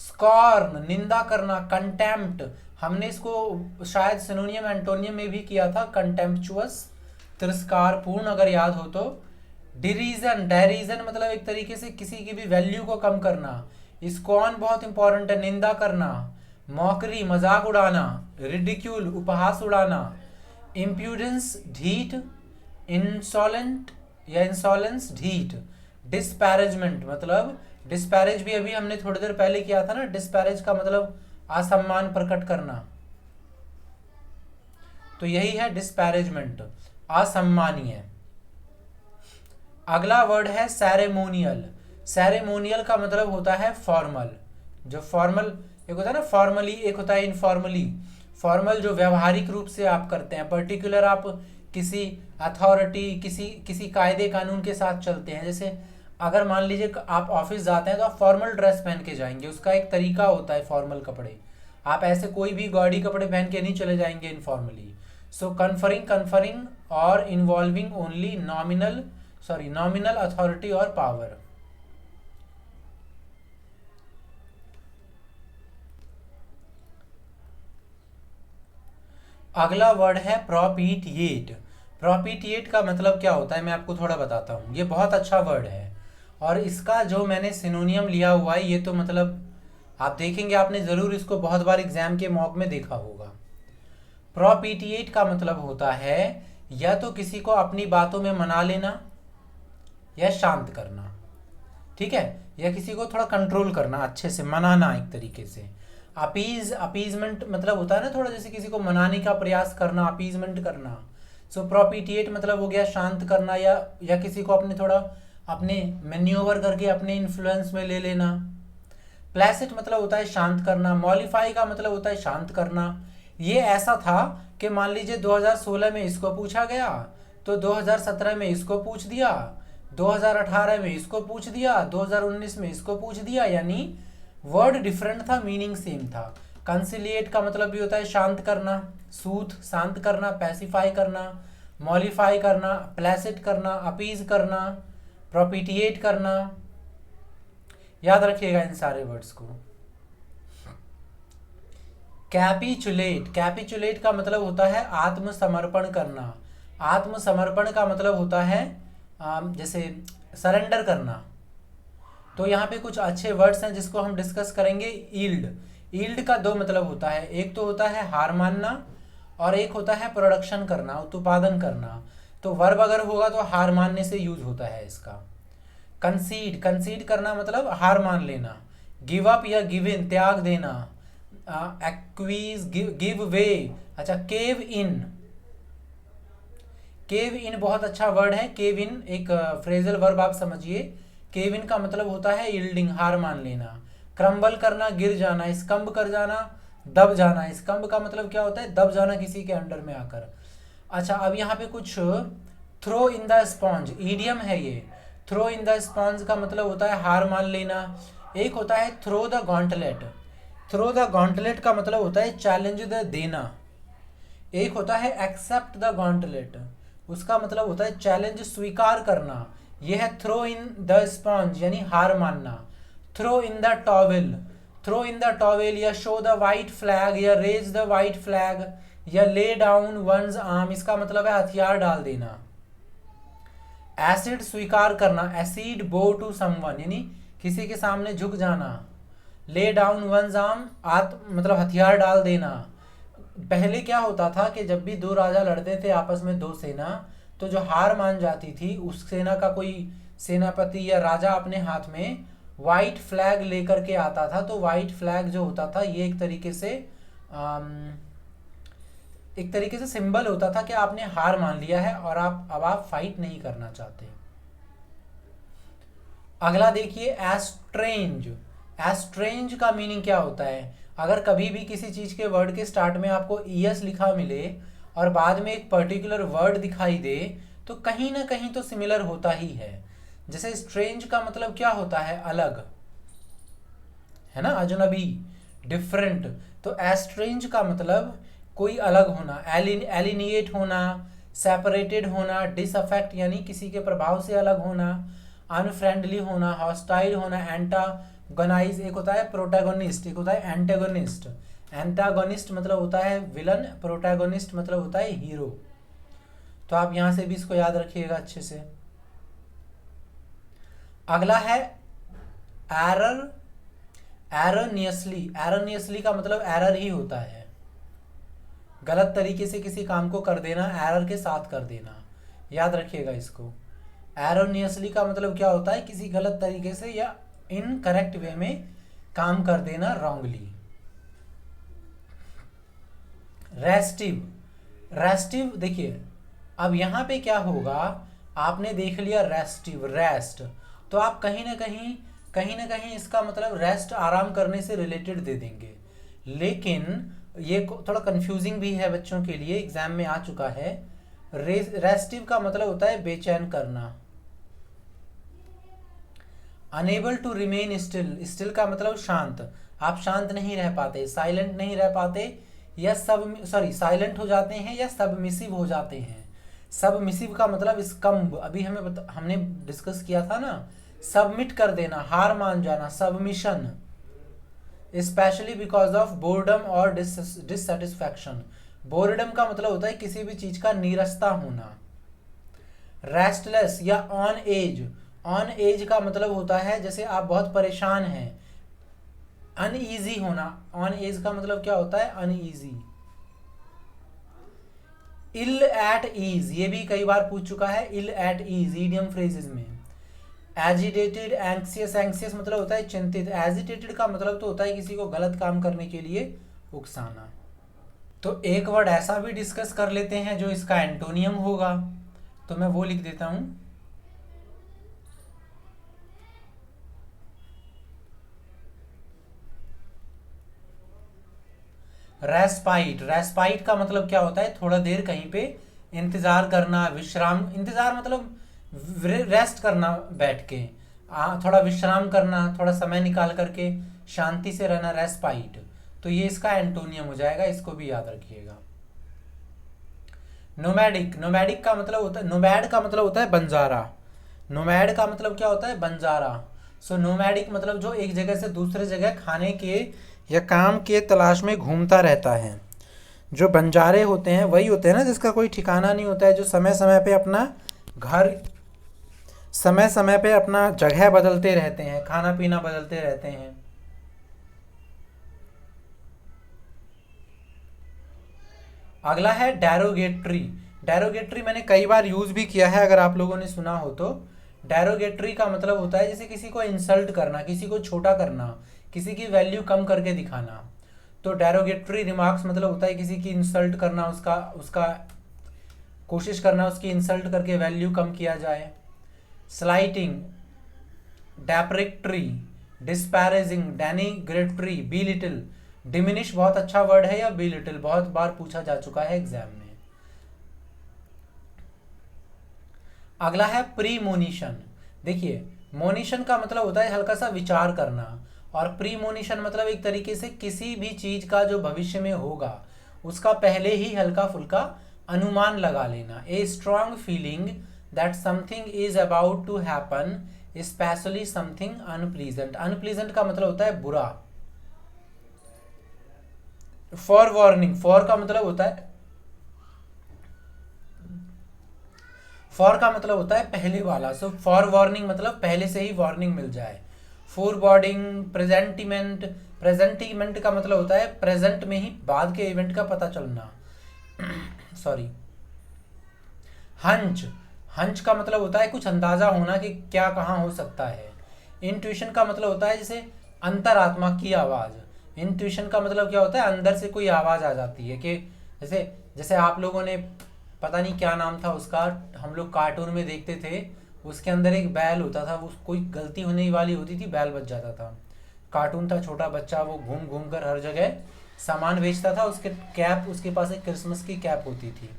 स्कॉर्न, निंदा करना। कंटेम्प्ट, हमने इसको शायद सिनोनियम एंटोनियम में भी किया था, कंटेम्पचुअस, तिरस्कार पूर्ण, अगर याद हो तो। डिरीजन, डेरीजन मतलब एक तरीके से किसी की भी वैल्यू को कम करना। स्कॉन बहुत इंपॉर्टेंट है, निंदा करना। मॉकरी, मजाक उड़ाना। रिडिक्यूल, उपहास उड़ाना। इम्प्यूडेंस, ढीठ। इंसोलेंट या इंसोलेंस, ढीठ। डिस्पैरेजमेंट मतलब, डिस्पैरेज भी अभी हमने थोड़ी देर पहले किया था ना, डिस्पैरेज का मतलब असम्मान प्रकट करना, तो यही है डिस्पैरेजमेंट, असम्मानीय। अगला वर्ड है सेरेमोनियल। सेरेमोनियल का मतलब होता है फॉर्मल। जो फॉर्मल एक होता है ना, फॉर्मली, एक होता है इनफॉर्मली। फॉर्मल जो व्यवहारिक रूप से आप करते हैं, पर्टिकुलर आप किसी अथॉरिटी, किसी कायदे कानून के साथ चलते हैं। जैसे अगर मान लीजिए आप ऑफिस जाते हैं तो आप फॉर्मल ड्रेस पहन के जाएंगे, उसका एक तरीका होता है फॉर्मल कपड़े। आप ऐसे कोई भी गॉडी कपड़े पहन के नहीं चले जाएंगे इनफॉर्मली। सो कन्फरिंग कन्फरिंग और इन्वॉल्विंग ओनली नॉमिनल अथॉरिटी और पावर। अगला वर्ड है प्रोपिटिएट। प्रोपिटिएट का मतलब क्या होता है मैं आपको थोड़ा बताता हूँ। ये बहुत अच्छा वर्ड है और इसका जो मैंने सिनोनियम लिया हुआ है ये तो मतलब आप देखेंगे, आपने ज़रूर इसको बहुत बार एग्जाम के मॉक में देखा होगा। प्रोपिटिएट का मतलब होता है या तो किसी को अपनी बातों में मना लेना या शांत करना, ठीक है, या किसी को थोड़ा कंट्रोल करना, अच्छे से मनाना एक तरीके से। अपीजमेंट मतलब होता है ना थोड़ा, जैसे किसी को मनाने का प्रयास करना, अपीजमेंट करना। सो प्रोपिटिएट मतलब हो गया शांत करना या किसी को अपने थोड़ा अपने मैन्यूवर करके अपने इन्फ्लुएंस में ले लेना। प्लेसिट मतलब होता है शांत करना। मॉलिफाई का मतलब होता है शांत करना। ये ऐसा था कि मान लीजिए 2016 में इसको पूछा गया तो 2017 में इसको पूछ दिया, 2018 में इसको पूछ दिया, 2019 में इसको पूछ दिया, यानी वर्ड डिफरेंट था, मीनिंग सेम था। कंसिलिएट का मतलब भी होता है शांत करना, सूथ शांत करना, पैसिफाई करना, मॉलिफाई करना, प्लेसिट करना, अपीज करना, प्रोपिटिएट करना। याद रखिएगा इन सारे वर्ड्स को। कैपिचुलेट, कैपिचुलेट का मतलब होता है आत्मसमर्पण करना। आत्मसमर्पण का मतलब होता है जैसे सरेंडर करना। तो यहाँ पे कुछ अच्छे वर्ड्स हैं जिसको हम डिस्कस करेंगे। ईल्ड, ईल्ड का दो मतलब होता है, एक तो होता है हार मानना और एक होता है प्रोडक्शन करना, उत्पादन करना। तो वर्ब अगर होगा तो हार मानने से यूज होता है इसका। कंसीड, कंसीड करना मतलब हार मान लेना। गिव अप या गिव इन, त्याग देना। एक्वीज, गिव वे। अच्छा, केव इन, केव इन बहुत अच्छा वर्ड है। केव इन एक फ्रेजल वर्ब आप समझिए। केव इन का मतलब होता है यील्डिंग, हार मान लेना। क्रम्बल करना, गिर जाना। स्कम्ब कर जाना, दब जाना। स्कम्ब का मतलब क्या होता है, दब जाना किसी के अंडर में आकर। अच्छा, अब यहाँ पे कुछ throw in the sponge, idiom है ये। थ्रो इन द स्पॉन्ज का मतलब होता है हार मान लेना। एक होता है throw the gauntlet, throw the gauntlet का मतलब होता है चैलेंज द देना। एक होता है एक्सेप्ट द गॉन्टलेट, उसका मतलब होता है चैलेंज स्वीकार करना। यह है थ्रो इन द स्पॉन्ज यानी हार मानना। Throw in the towel, throw in the towel या शो द वाइट फ्लैग या रेज द वाइट फ्लैग या ले डाउन वंस आर्म, इसका मतलब है हथियार डाल देना। एसिड स्वीकार करना, एसिड बो टू समवन यानी किसी के सामने झुक जाना। ले डाउन वंस आर्म मतलब हथियार डाल देना। पहले क्या होता था कि जब भी दो राजा लड़ते थे आपस में, दो सेना, तो जो हार मान जाती थी उस सेना का कोई सेनापति या राजा अपने हाथ में वाइट फ्लैग लेकर के आता था। तो वाइट फ्लैग जो होता था ये एक तरीके से सिंबल होता था कि आपने हार मान लिया है और अब आप फाइट नहीं करना चाहते। अगला देखिए एस्ट्रेंज। एस्ट्रेंज का मीनिंग क्या होता है? अगर कभी भी किसी चीज के वर्ड के स्टार्ट में आपको ईएस लिखा मिले और बाद में एक पर्टिकुलर वर्ड दिखाई दे तो कहीं ना कहीं तो सिमिलर होता ही है। जैसे स्ट्रेंज का मतलब क्या होता है, अलग, है ना, अजनबी, डिफरेंट। तो एस्ट्रेंज का मतलब कोई अलग होना, एलिनिएट होना, सेपरेटेड होना, डिसअफेक्ट यानी किसी के प्रभाव से अलग होना, अनफ्रेंडली होना, हॉस्टाइल होना, एंटागोनाइज एक होता है प्रोटैगोनिस्ट, एक होता है एंटेगोनिस्ट। एंटागोनिस्ट मतलब होता है विलन, प्रोटैगोनिस्ट मतलब होता है हीरो। तो आप यहां से भी इसको याद रखिएगा अच्छे से। अगला है एरर, एरनियसली। एरनियसली का मतलब एरर ही होता है, गलत तरीके से किसी काम को कर देना, एरर के साथ कर देना। याद रखिएगा इसको। एरोनियसली का मतलब क्या होता है, किसी गलत तरीके से या इनकरेक्ट वे में काम कर देना, रॉन्गली। रेस्टिव, रेस्टिव देखिए अब यहां पे क्या होगा, आपने देख लिया रेस्टिव, रेस्ट, तो आप कहीं ना कहीं इसका मतलब रेस्ट, आराम करने से रिलेटेड दे देंगे। लेकिन ये थोड़ा कंफ्यूजिंग भी है बच्चों के लिए, एग्जाम में आ चुका है। रेस्टिव का मतलब होता है बेचैन करना, unable to remain still, still का मतलब शांत, आप शांत नहीं रह पाते, साइलेंट नहीं रह पाते, या साइलेंट हो जाते हैं या सबमिसिव हो जाते हैं। सबमिसिव का मतलब स्कम्ब, अभी हमने डिस्कस किया था ना, सबमिट कर देना, हार मान जाना, submission. Specially because of boredom और डिससेटिस्फैक्शन, बोर्डम का मतलब होता है किसी भी चीज का नीरसता होना। रेस्टलेस या ऑन एज, ऑन एज का मतलब होता है जैसे आप बहुत परेशान हैं। अनईजी होना, ऑन एज का मतलब क्या होता है, अनईजी। इल एट ईज, ये भी कई बार पूछ चुका है, इल एट ईज ईडियम फ्रेजेस में। एजिटेटेड, एंक्सियस, एंक्सियस मतलब होता है चिंतित, एजिटेटेड का मतलब तो होता है किसी को गलत काम करने के लिए उकसाना। तो एक वर्ड ऐसा भी डिस्कस कर लेते हैं जो इसका एंटोनियम होगा, तो मैं वो लिख देता हूं, रेस्पाइट। रेस्पाइट का मतलब क्या होता है, थोड़ा देर कहीं पे इंतजार करना, विश्राम, इंतजार मतलब रेस्ट करना, बैठ के थोड़ा विश्राम करना, थोड़ा समय निकाल करके शांति से रहना, रेस्पाइट। तो ये इसका एंटोनियम हो जाएगा, इसको भी याद रखिएगा। नोमैडिक, नोमैडिक का मतलब होता है, नोमैड का मतलब होता है बंजारा, नोमैड का मतलब क्या होता है, बंजारा। सो नोमैडिक मतलब जो एक जगह से दूसरे जगह खाने के या काम के तलाश में घूमता रहता है। जो बंजारे होते हैं वही होते हैं ना जिसका कोई ठिकाना नहीं होता है, जो समय समय पे अपना घर, समय समय पे अपना जगह बदलते रहते हैं, खाना पीना बदलते रहते हैं। अगला है डेरोगेटरी। डेरोगेटरी मैंने कई बार यूज भी किया है, अगर आप लोगों ने सुना हो तो। डेरोगेटरी का मतलब होता है जैसे किसी को इंसल्ट करना, किसी को छोटा करना, किसी की वैल्यू कम करके दिखाना। तो डेरोगेटरी रिमार्क्स मतलब होता है किसी की इंसल्ट करना, उसका उसका कोशिश करना उसकी इंसल्ट करके वैल्यू कम किया जाए। स्लाइटिंग, डेप्रेक्टरी, डिस्पैरेजिंग, डेनिग्रेटरी, बी लिटिल। डिमिनिश बहुत अच्छा वर्ड है, या बी लिटिल बहुत बार पूछा जा चुका है एग्जाम में। अगला है प्रीमोनिशन। देखिए, मोनिशन का मतलब होता है हल्का सा विचार करना, और प्रीमोनिशन मतलब एक तरीके से किसी भी चीज का जो भविष्य में होगा उसका पहले ही हल्का फुल्का अनुमान लगा लेना। A strong feeling that something is about to happen, specially something unpleasant. Unpleasant का मतलब होता है बुरा। फॉर वार्निंग, फॉर का मतलब होता है, फॉर का मतलब होता है पहले वाला। सो फॉर वार्निंग मतलब पहले से ही वार्निंग मिल जाए। फोर बॉर्डिंग, प्रेजेंटिमेंट, प्रेजेंटिमेंट का मतलब होता है प्रेजेंट में ही बाद के इवेंट का पता चलना। सॉरी। हंच, हंच का मतलब होता है कुछ अंदाजा होना कि क्या कहाँ हो सकता है। इंट्यूशन का मतलब होता है जैसे अंतरात्मा की आवाज़। इंट्यूशन का मतलब क्या होता है, अंदर से कोई आवाज़ आ जाती है कि जैसे जैसे आप लोगों ने, पता नहीं क्या नाम था उसका, हम लोग कार्टून में देखते थे, उसके अंदर एक बैल होता था, वो कोई गलती होने वाली होती थी, बैल बच जाता था। कार्टून था, छोटा बच्चा वो घूम घूम कर हर जगह सामान बेचता था, उसके कैप, उसके पास एक क्रिसमस की कैप होती थी।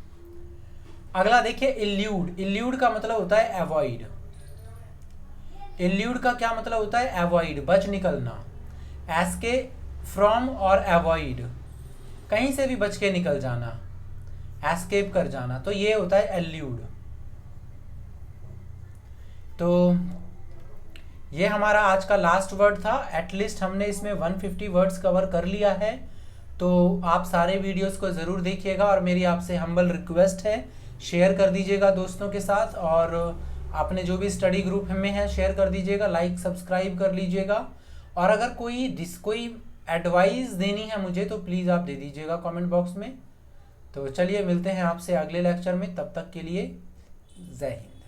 अगला देखिए इल्यूड। इल्यूड का मतलब होता है अवॉइड। इल्यूड का क्या मतलब होता है, अवॉइड, बच निकलना। एस्के फ्रॉम और अवॉइड, कहीं से भी बच के निकल जाना, एस्केप कर जाना, तो ये होता है एल्यूड। तो ये हमारा आज का लास्ट वर्ड था। एटलीस्ट हमने इसमें 150 वर्ड्स कवर कर लिया है। तो आप सारे वीडियोस को ज़रूर देखिएगा, और मेरी आपसे हम्बल रिक्वेस्ट है, शेयर कर दीजिएगा दोस्तों के साथ, और अपने जो भी स्टडी ग्रुप में है शेयर कर दीजिएगा, लाइक सब्सक्राइब कर लीजिएगा। और अगर कोई एडवाइस देनी है मुझे तो प्लीज़ आप दे दीजिएगा कमेंट बॉक्स में। तो चलिए मिलते हैं आपसे अगले लेक्चर में, तब तक के लिए जय हिंद।